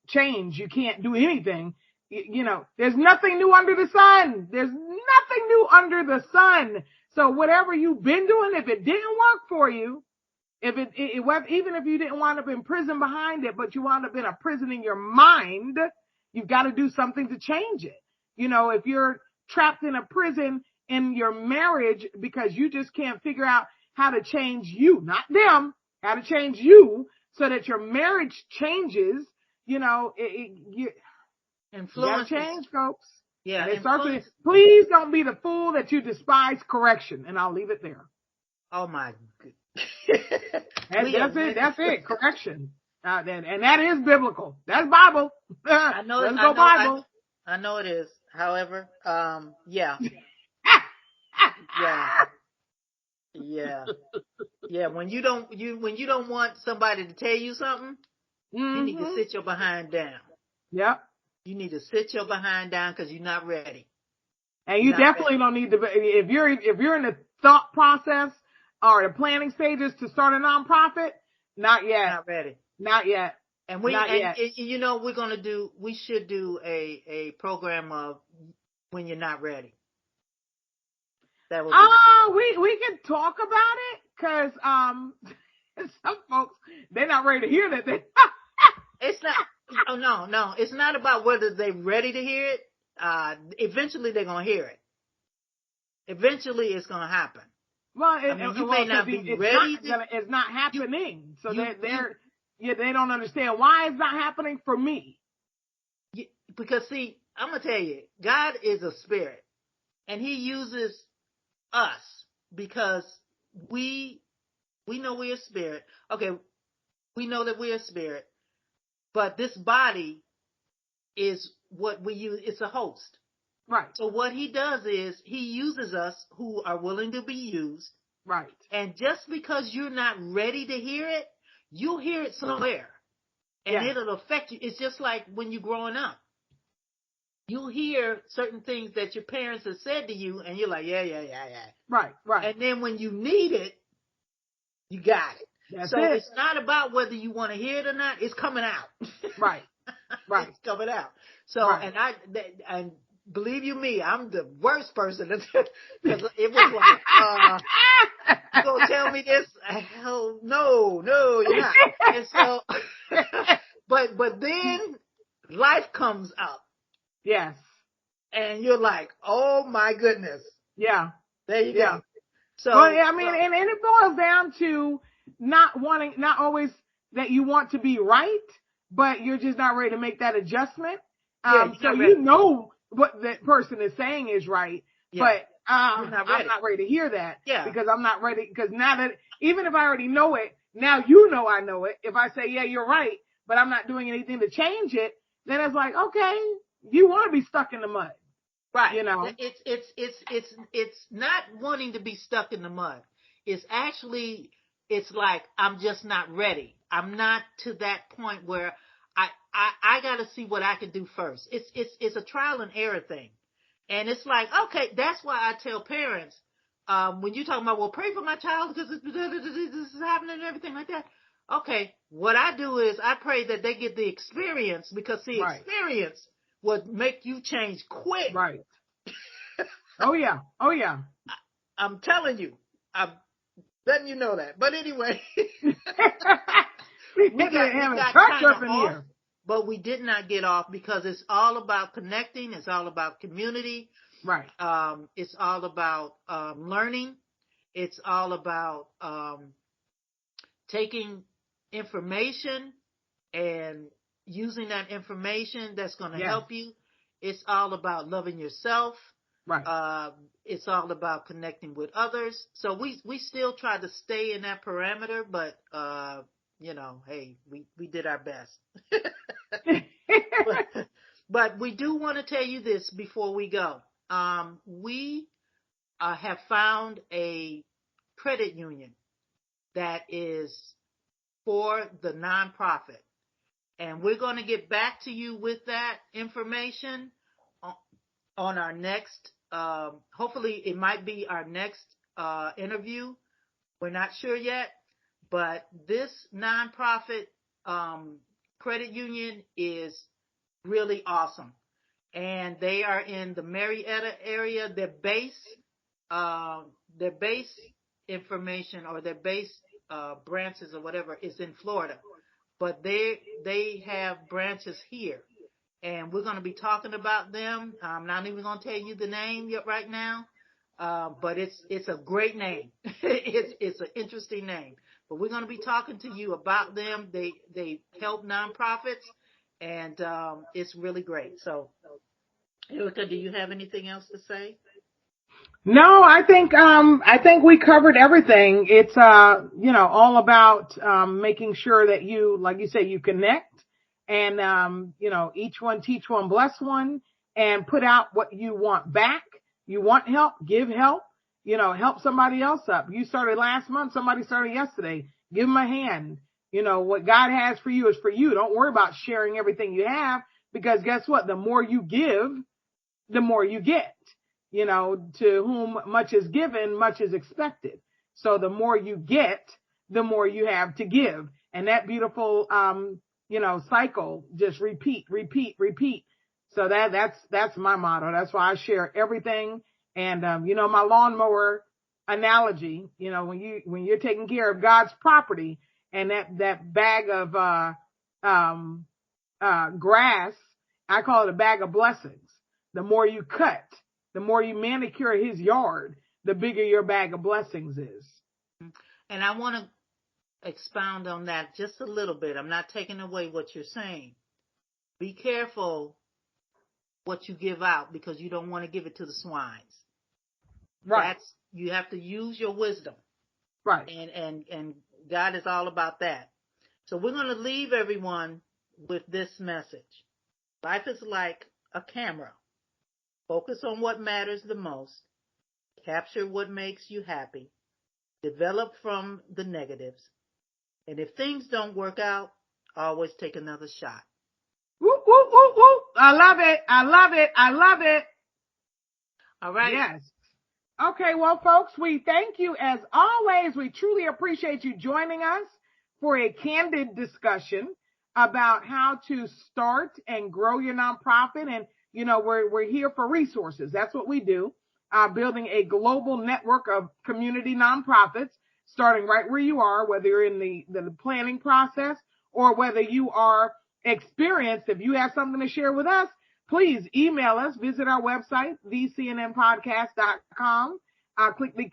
change. You can't do anything. There's nothing new under the sun. There's nothing new under the sun. So whatever you've been doing, if it didn't work for you, even if you didn't wind up in prison behind it, but you wound up in a prison in your mind, you've got to do something to change it. If you're trapped in a prison in your marriage because you just can't figure out how to change you, not them, how to change you so that your marriage changes, you gotta change, folks. Yeah. And it starts with, please don't be the fool that you despise correction. And I'll leave it there. Oh my goodness. That's it. Correction. And that is biblical. That's Bible. I know. Let's go Bible. I know it is. However, yeah. Yeah. When you don't want somebody to tell you something, you need to sit your behind down. Yep. You need to sit your behind down because you're not ready. And you definitely don't need to be, if you're in the thought process or the planning stages to start a nonprofit, not yet. Not ready. Not yet. And you know, we should do a program of when you're not ready. That would be we can talk about it because some folks, they're not ready to hear that. It's not. Oh no, it's not about whether they're ready to hear it. Eventually they're gonna hear it. Eventually it's gonna happen. Well, you may not be ready. It's not happening. So they don't understand why it's not happening for me. Because see, I'm gonna tell you, God is a spirit, and He uses us because we know we're a spirit. Okay, we know that we're a spirit, but this body is what we use. It's a host. Right. So what He does is He uses us who are willing to be used. Right. And just because you're not ready to hear it, you'll hear it somewhere. And it'll affect you. It's just like when you're growing up. You'll hear certain things that your parents have said to you, and you're like, yeah. Right. And then when you need it, you got it. It's not about whether you want to hear it or not. It's coming out. Right. It's coming out. So, and believe you me, I'm the worst person. Because it was like, you gonna tell me this? Hell, no, you're not. And so, but then life comes up. Yes. And you're like, oh my goodness. Yeah. There you go. So, well, I mean, and it boils down to not always that you want to be right, but you're just not ready to make that adjustment. So you know what that person is saying is right, but I'm not ready to hear that because I'm not ready. Because now that, even if I already know it, now you know I know it. If I say, yeah, you're right, but I'm not doing anything to change it, then it's like, okay, you want to be stuck in the mud. Right. You know, it's not wanting to be stuck in the mud. It's actually, it's like, I'm just not ready. I'm not to that point where I got to see what I can do first. It's a trial and error thing. And it's like, okay, that's why I tell parents, when you talk about, well, pray for my child because this is happening and everything like that. Okay. What I do is I pray that they get the experience, because the experience would make you change quick. Right. Oh yeah. I'm telling you. I'm letting you know that. But anyway, we got kind of off, here. But we did not get off because it's all about connecting. It's all about community. Right. It's all about learning. It's all about taking information and using that information that's going to help you. It's all about loving yourself. Right. It's all about connecting with others. So we still try to stay in that parameter, but you know, hey, we did our best. but we do want to tell you this before we go. We have found a credit union that is for the nonprofit. And we're going to get back to you with that information on our next, hopefully it might be our next interview. We're not sure yet, but this nonprofit credit union is really awesome. And they are in the Marietta area. Their base information, or their base branches or whatever, is in Florida. But they have branches here, and we're going to be talking about them. I'm not even going to tell you the name yet right now, but it's a great name. it's an interesting name. But we're going to be talking to you about them. They help nonprofits, and it's really great. So, Ericka, do you have anything else to say? No, I think we covered everything. It's all about making sure that you, like you said, you connect, and each one teach one, bless one, and put out what you want back. You want help, give help. Help somebody else up. You started last month, somebody started yesterday. Give them a hand. What God has for you is for you. Don't worry about sharing everything you have. because guess what? The more you give, the more you get. You know, to whom much is given, much is expected. So the more you get, the more you have to give. And that beautiful, cycle, just repeat. So that's my motto. That's why I share everything. And, my lawnmower analogy, when you're taking care of God's property and that bag of, grass, I call it a bag of blessings. The more you cut, the more you manicure his yard, the bigger your bag of blessings is. And I want to expound on that just a little bit. I'm not taking away what you're saying. Be careful what you give out, because you don't want to give it to the swines. Right. You have to use your wisdom. Right. And God is all about that. So we're going to leave everyone with this message. Life is like a camera. Focus on what matters the most. Capture what makes you happy. Develop from the negatives. And if things don't work out, always take another shot. Woo, woo, woo, woo. I love it. I love it. I love it. All right. Yes. Okay, well, folks, we thank you as always. We truly appreciate you joining us for a candid discussion about how to start and grow your nonprofit. And, we're here for resources. That's what we do. Building a global network of community nonprofits, starting right where you are, whether you're in the planning process or whether you are experienced. If you have something to share with us, please email us, visit our website, thecnnpodcast.com. Click the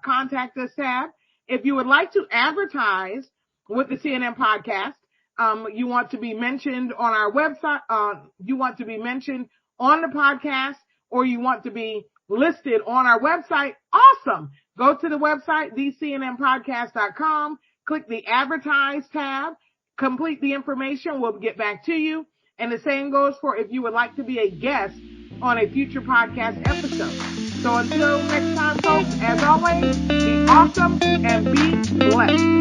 contact us tab. If you would like to advertise with the CNN podcast, you want to be mentioned on our website, you want to be mentioned on the podcast, or you want to be listed on our website, awesome. Go to the website, thecnnpodcast.com, click the advertise tab, complete the information. We'll get back to you. And the same goes for if you would like to be a guest on a future podcast episode. So until next time, folks, as always, be awesome and be blessed.